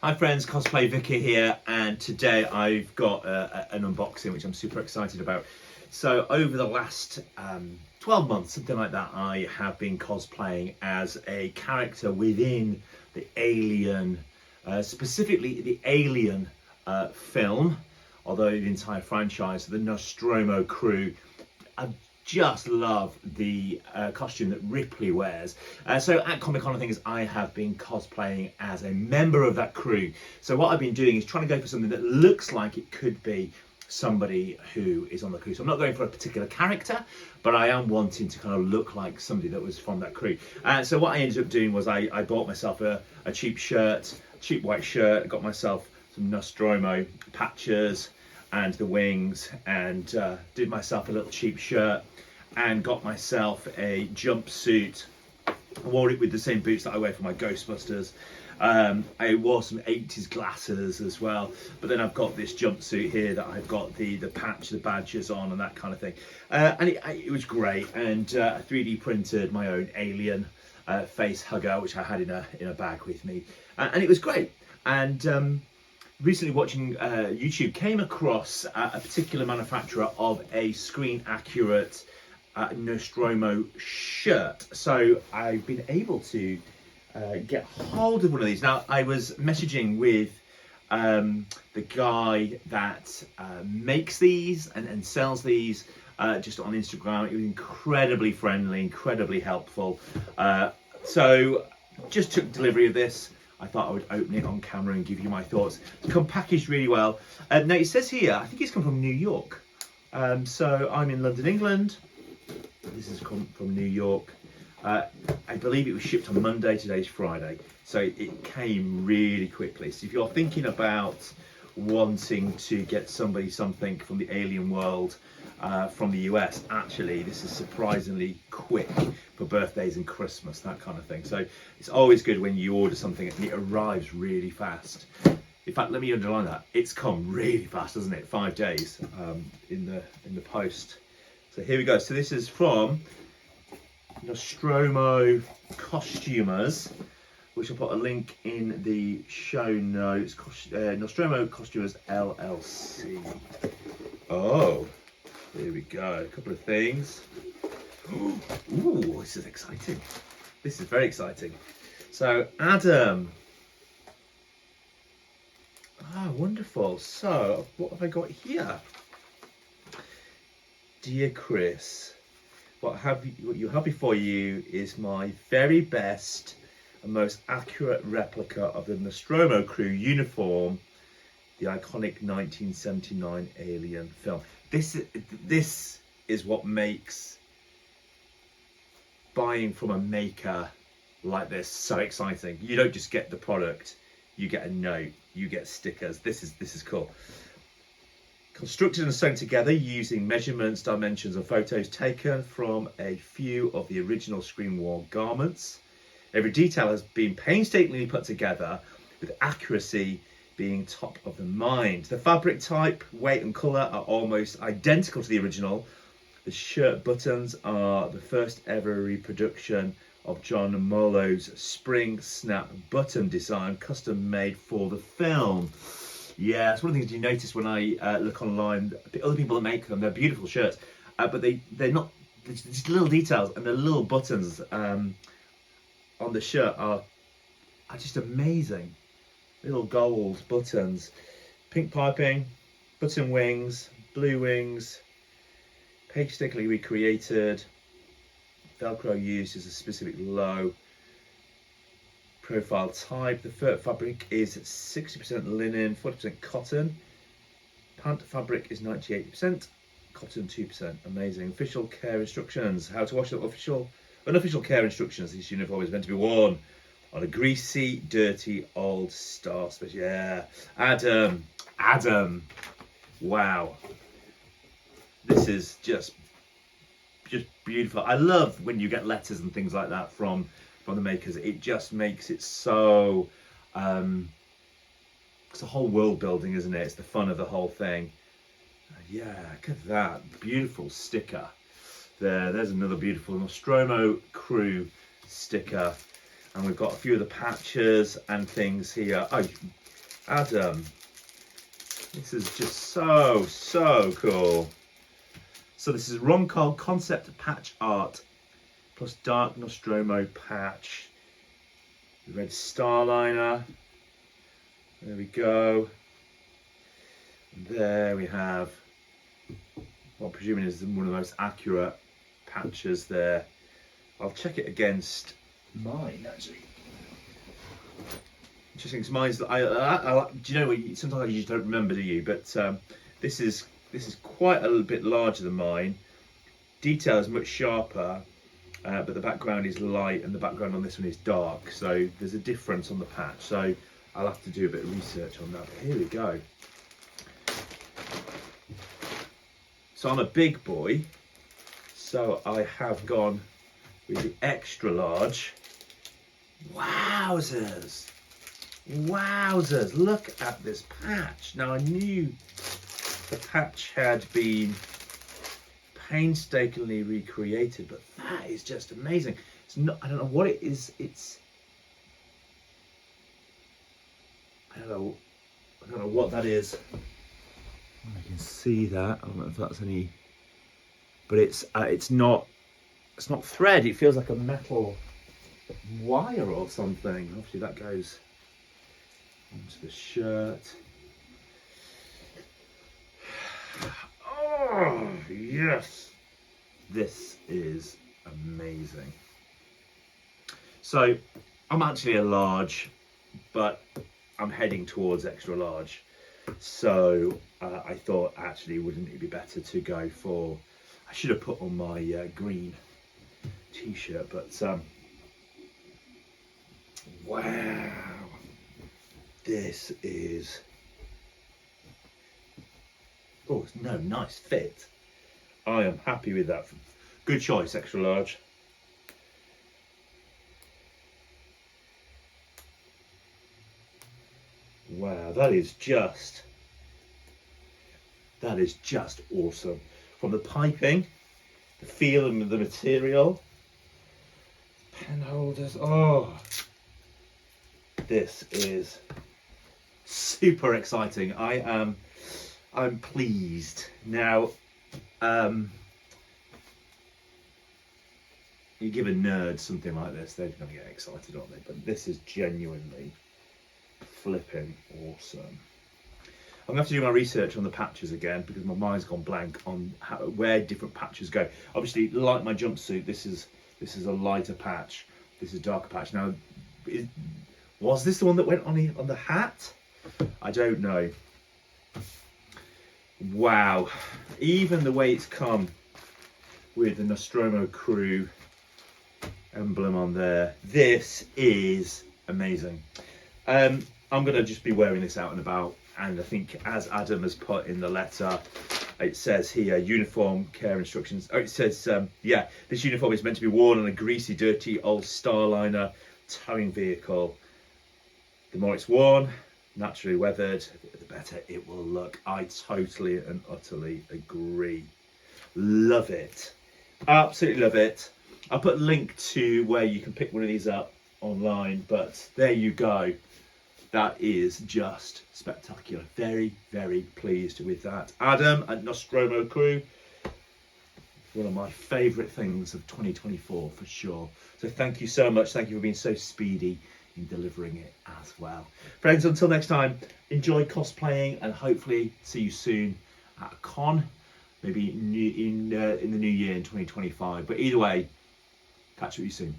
Hi friends, Cosplay Vicky here, and today I've got an unboxing which I'm super excited about. So over the last 12 months, something like that, I have been cosplaying as a character within the Alien, specifically the Alien film, although the entire franchise, the Nostromo crew. I just love the costume that Ripley wears. So at Comic Con, things I have been cosplaying as a member of that crew. So what I've been doing is trying to go for something that looks like it could be somebody who is on the crew. So I'm not going for a particular character, but I am wanting to kind of look like somebody that was from that crew. So what I ended up doing was I bought myself a cheap shirt, cheap white shirt, got myself some Nostromo patches and the wings, and did myself a little cheap shirt and got myself a jumpsuit. I wore it with the same boots that I wear for my Ghostbusters. I wore some 80s glasses as well, but then I've got this jumpsuit here that I've got the patch, the badges on and that kind of thing, and it was great. And I 3D printed my own alien face hugger, which I had in a bag with me, and it was great. And recently watching YouTube, came across a particular manufacturer of a screen accurate Nostromo shirt. So I've been able to get hold of one of these. Now, I was messaging with the guy that makes these and sells these just on Instagram. He was incredibly friendly, incredibly helpful. So just took delivery of this. I thought I would open it on camera and give you my thoughts. It's come packaged really well. Now it says here, I think it's come from New York. So I'm in London, England. This has come from New York. I believe it was shipped on Monday, today's Friday. So it came really quickly. So if you're thinking about wanting to get somebody something from the alien world from the US, actually this is surprisingly quick for birthdays and Christmas, that kind of thing. So it's always good when you order something and it arrives really fast. In fact, let me underline that, it's come really fast, hasn't it? 5 days in the post. So here we go. So this is from Nostromo Costumers, which I'll put a link in the show notes. Nostromo Costumers LLC. Oh, here we go. A couple of things. Ooh, this is exciting. This is very exciting. So, Adam. Ah, wonderful. So, what have I got here? Dear Chris, what you have before you is my very best and most accurate replica of the Nostromo crew uniform, the iconic 1979 Alien film. This is what makes buying from a maker like this so exciting. You don't just get the product, you get a note, you get stickers. This is cool. Constructed and sewn together using measurements, dimensions and photos taken from a few of the original screen-worn garments. Every detail has been painstakingly put together, with accuracy being top of the mind. The fabric type, weight and colour are almost identical to the original. The shirt buttons are the first ever reproduction of John Molo's spring snap button design, custom made for the film. Yeah, it's one of the things you notice when I look online. The other people that make them, they're beautiful shirts, but they're not, just little details, and the little buttons on the shirt are just amazing. Little gold buttons, pink piping, button wings, blue wings, painstakingly recreated. Velcro used as a specific low profile type. The fabric is 60% linen, 40% cotton. Pant fabric is 98%, cotton 2%. Amazing. Official care instructions. How to wash the unofficial care instructions. This uniform is meant to be worn on a greasy, dirty, old star space. Yeah, Adam. Wow, this is just beautiful. I love when you get letters and things like that from the makers. It just makes it so it's a whole world building, isn't it? It's the fun of the whole thing. Yeah, look at that beautiful sticker there's another beautiful Nostromo crew sticker. And we've got a few of the patches and things here. Oh, Adam, this is just so cool. So this is Ron Cole concept patch art plus dark Nostromo patch. The red Starliner. There we go. And there we have what I'm presuming is one of the most accurate patches there. I'll check it against mine actually. Interesting, because mine's do you know what? Sometimes you just don't remember, do you? But this is quite a little bit larger than mine. Detail is much sharper, but the background is light, and the background on this one is dark. So there's a difference on the patch. So I'll have to do a bit of research on that. But here we go. So I'm a big boy, so I have gone with the extra large. Wowzers! Wowzers! Look at this patch. Now I knew the patch had been painstakingly recreated, but that is just amazing. It's not, I don't know what it is. I don't know what that is. I can see that. I don't know if that's any, but it's not thread. It feels like a metal wire or something. Obviously that goes onto the shirt. Oh yes, this is amazing. So I'm actually a large, but I'm heading towards extra large. So I thought, actually, wouldn't it be better to go for, I should have put on my green t-shirt, but wow, this is, oh no, nice fit. I am happy with that. Good choice, extra large. Wow, that is just awesome. From the piping, the feel and the material, pen holders, oh, this is super exciting. I'm pleased. Now, you give a nerd something like this, they're going to get excited, aren't they? But this is genuinely flipping awesome. I'm going to have to do my research on the patches again, because my mind's gone blank on where different patches go. Obviously, like my jumpsuit, this is a lighter patch. This is a darker patch. Now, was this the one that went on the hat? I don't know. Wow, even the way it's come with the Nostromo crew emblem on there, this is amazing. I'm going to just be wearing this out and about, and I think, as Adam has put in the letter, it says here, uniform care instructions. Oh, it says, yeah, this uniform is meant to be worn on a greasy, dirty old Starliner towing vehicle. The more it's worn, naturally weathered, the better it will look. I totally and utterly agree. Love it. Absolutely love it. I'll put a link to where you can pick one of these up online, but there you go. That is just spectacular. Very, very pleased with that. Adam at Nostromo Crew, one of my favourite things of 2024 for sure. So thank you so much. Thank you for being so speedy in delivering it as well. Friends, until next time, enjoy cosplaying, and hopefully see you soon at a con, maybe in the new year in 2025. But either way, catch up with you soon.